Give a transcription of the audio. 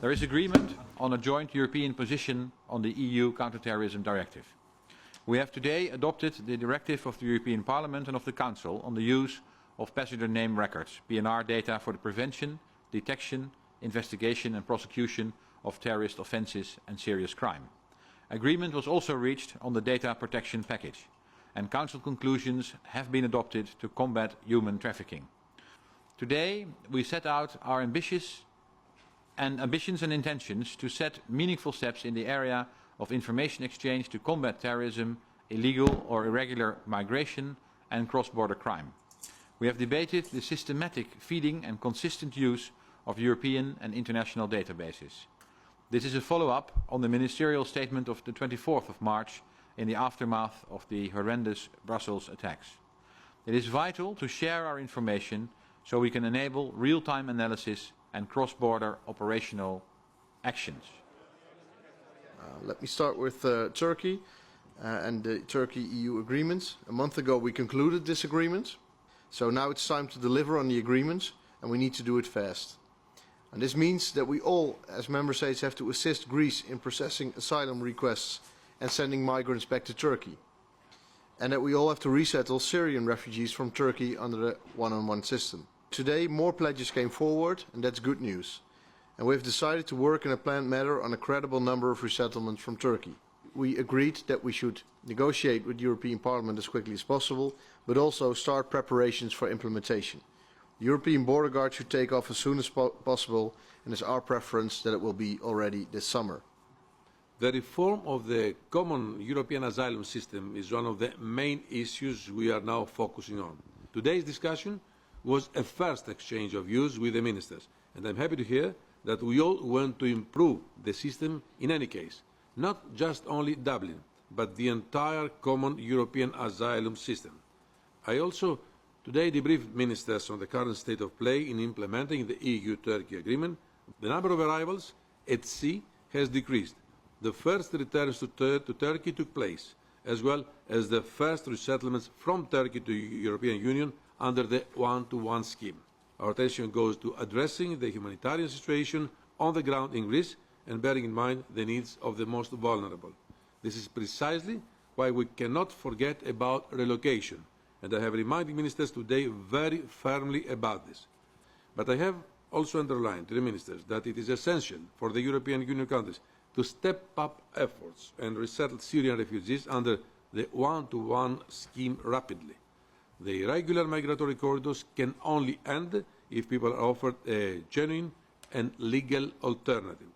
There is agreement on a joint European position on the EU Counterterrorism Directive. We have today adopted the directive of the European Parliament and of the Council on the use of passenger name records, PNR data, for the prevention, detection, investigation and prosecution of terrorist offences and serious crime. Agreement was also reached on the data protection package, and Council conclusions have been adopted to combat human trafficking. Today, we set out our ambitions and intentions to set meaningful steps in the area of information exchange to combat terrorism, illegal or irregular migration and cross-border crime. We have debated the systematic feeding and consistent use of European and international databases. This is a follow-up on the ministerial statement of the 24th of March in the aftermath of the horrendous Brussels attacks. It is vital to share our information so we can enable real-time analysis and cross-border operational actions. Let me start with Turkey and the Turkey-EU agreements. A month ago we concluded this agreement, so now it's time to deliver on the agreement, and we need to do it fast. And this means that we all, as member states, have to assist Greece in processing asylum requests and sending migrants back to Turkey, and that we all have to resettle Syrian refugees from Turkey under the one-on-one system. Today more pledges came forward, and that's good news. And we have decided to work in a planned manner on a credible number of resettlements from Turkey. We agreed that we should negotiate with the European Parliament as quickly as possible, but also start preparations for implementation. The European border guard should take off as soon as possible, and it's our preference that it will be already this summer. The reform of the common European asylum system is one of the main issues we are now focusing on. Today's discussion was a first exchange of views with the ministers, and I'm happy to hear that we all want to improve the system in any case, not just only Dublin, but the entire common European asylum system. I also today debriefed ministers on the current state of play in implementing the EU-Turkey agreement. The number of arrivals at sea has decreased. The first returns to Turkey took place, as well as the first resettlements from Turkey to the European Union under the one-to-one scheme. Our attention goes to addressing the humanitarian situation on the ground in Greece and bearing in mind the needs of the most vulnerable. This is precisely why we cannot forget about relocation, and I have reminded ministers today very firmly about this. But I have also underlined to the ministers that it is essential for the European Union countries to step up efforts and resettle Syrian refugees under the one-to-one scheme rapidly. The irregular migratory corridors can only end if people are offered a genuine and legal alternative.